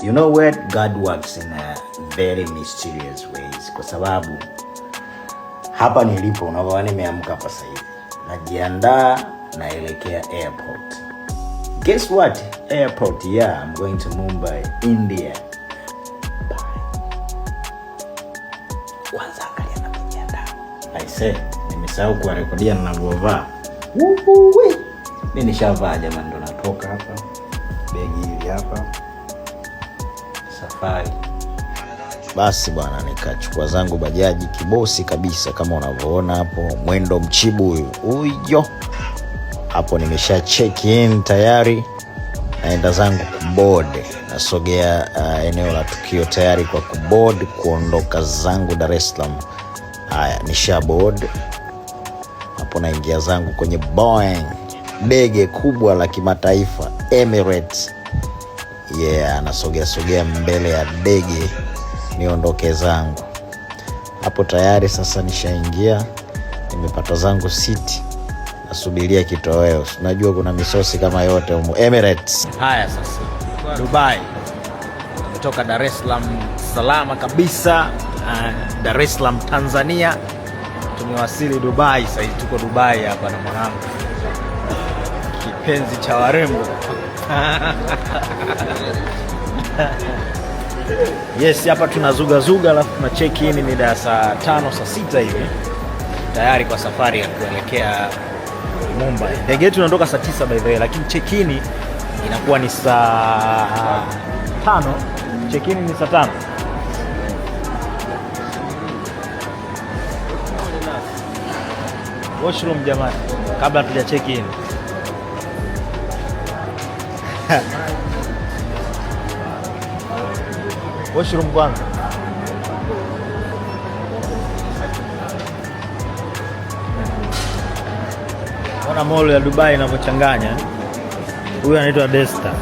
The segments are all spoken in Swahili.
You know what? God works in a very mysterious ways, kwa sababu hapa nilipo unavyoona nimeamka hapa sasa hivi. Najiandaa naelekea airport. Guess what? Airport, yeah, I'm going to Mumbai, India. Kwanza angalia na kujiandaa. I say, nimesahau kuwarekodia ninavyovaa. Mimi nishavaa jamani, ndo natoka hapa. Begi hili hapa. Safari. Basi bwana, nikachukua zangu bajaji kibosi kabisa kama unavyoona hapo, mwendo mchibu huyo. Hapo nimesha check in tayari. Naenda zangu kuboard. Nasogea eneo la tukio tayari kwa kuboard kuondoka zangu Dar es Salaam. Haya, nisha board. Hapo naingia zangu kwenye Boeing, ndege kubwa la kimataifa Emirates. Yeah, nasogea mbele ya ndege niondoke zangu. Hapo tayari sasa nishaingia, nimepata zangu seat. Nasubiria kitoweo. Unajua kuna misosi kama yote huko Emirates. Haya sasa, Dubai. Kutoka Dar es Salaam salama kabisa. Dar es Salaam Tanzania. Tumewasili Dubai. Sasa tuko Dubai hapa na mwanangu, kipenzi cha warembo. Yes, hapa tunazuga alafu tuna check in mida saa 5 saa 6 hivi. Tayari kwa safari ya kuelekea Mumbai. Ndege yetu inaondoka saa 9 by the way, lakini check in inakuwa ni saa 5. Check in ni saa 5. Washroom jamani, kabla tuja check in. Washroom kwanza. Ona mall ya Dubai inavyochanganya. Huyu anaitwa Desta.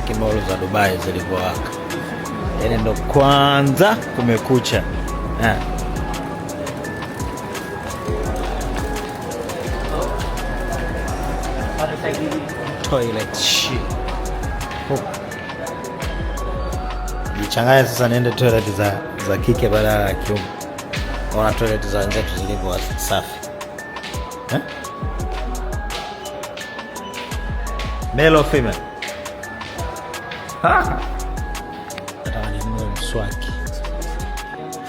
Kimall za Dubai zilivyowaka. Yaani ndo kwanza kumekucha. Toilet shit. Nichanganya sasa niende toilet za kike badala ya kiume. Ona toilet za wenzetu zilivyo safi. Male or female? Nataka ninunue mswaki.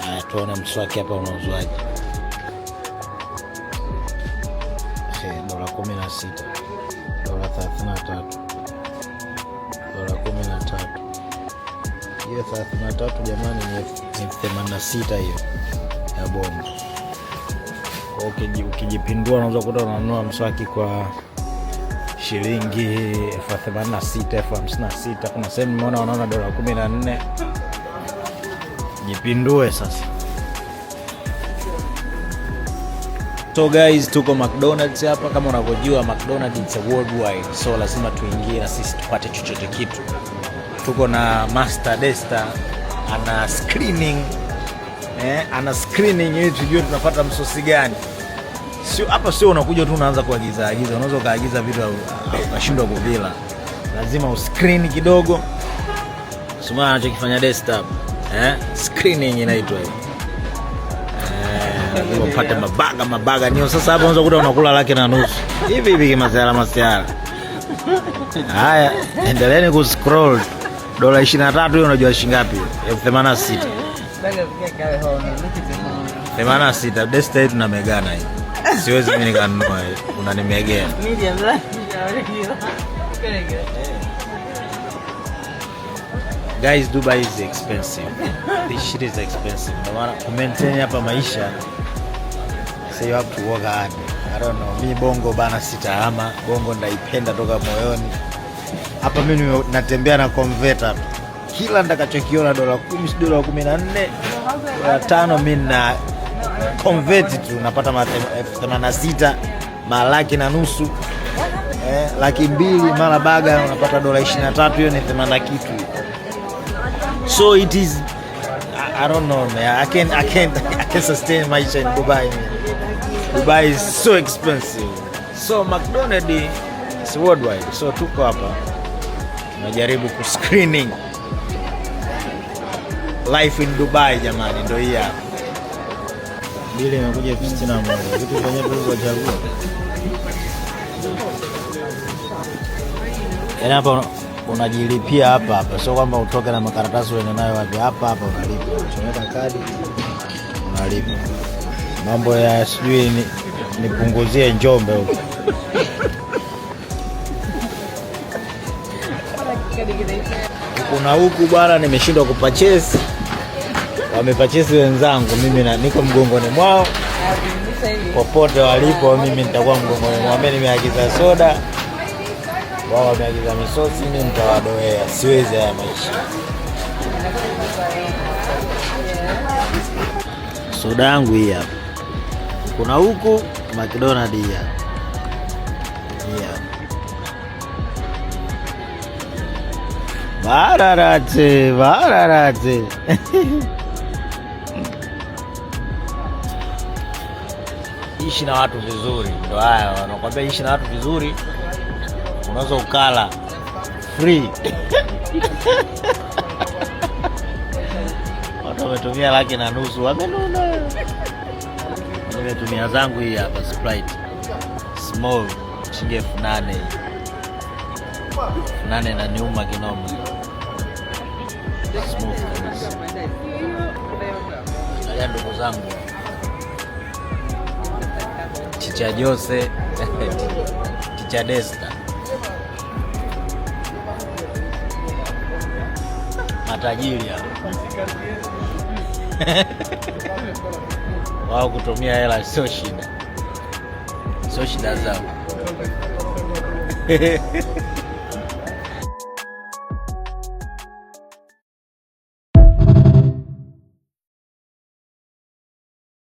Haya, tuone mswaki hapa unauzwaje. $16. $33. $13. Hiyo 33 jamani ni 86 hiyo ya bomba. Kwa ukijipindua unaweza kuta unanunua mswaki kwa shilingi $86, $56. Kuna sehemu nimeona wanaona $14. Jipindue sasa. So guys, tuko McDonald's hapa. Kama unavyojua McDonald's is a worldwide, so lazima tuingie na sisi tupate chochote kitu. Tuko na Master Desta ana screening ili tujue tunapata msosi gani. Sio hapa, sio unakuja tu unaanza kuagiza. Unaweza kaagiza vitu unashindwa kuvila. Lazima uscreen kidogo. Sema anachokifanya Desta hapa. Screening inaitwa hiyo. Lazima upate mabaga nio. Sasa hapa unaweza kuta unakula $1.50 hivi kimasiara. Haya, endeleeni kuscroll. $23 hiyo unajua shilingi ngapi? 86. 86. Desta yetu na megana hii. Siwezi mimi nikanunua hii. Unanimegea. Guys, Dubai is expensive. This shit is expensive. No matter maintain hapa maisha. So you have to work hard. I don't know. Mimi bongo bana sitahama. Bongo ndaipenda toka moyoni. Hapa mimi natembea na converter. Kila ndakachokiona $10, $14, $5 mimi na convert tu napata $86, $1.50, $200 mara baga unapata $23, hiyo ni 80 kitu. So it is, I don't know man. I can't sustain maisha in Dubai man. Dubai is so expensive. So McDonald's is worldwide. So tuko hapa Najaribu kuscreening life in Dubai jamani, ndio hii hapa. Bili imekuja 61. Vitu vyenyewe vilivyochagua. Yaani hapa unajilipia hapa, sio kwamba utoke na makaratasi uende nayo wapi. Hapa unalipa. Unaweka kadi unalipa. Mambo ya sijui nipunguzie Njombe huko. Kuna huku bwana nimeshindwa kupurchase. Wamepurchase wenzangu, mimi niko mgongoni mwao. Popote walipo mimi nitakuwa mgongoni mwao. Mimi nimeagiza soda, wao wameagiza misosi, mimi nitawadoea. Siwezi haya maisha. Soda yangu hii hapa. Kuna huku McDonald's hii hapa. Bararate. Ishi na watu vizuri, ndio haya wanakuambia ishi na watu vizuri. Unaweza ukala free. Watu wametumia 1,200,000 wamenuna. Nimetumia zangu hii hapa Sprite small shilingi 8,000. 8 na nyuma kinoma. Haya ndugu zangu. Chicha Jose, Chicha Desta. Matajiri hao. Wao kutumia hela sio shida. Sio shida zao.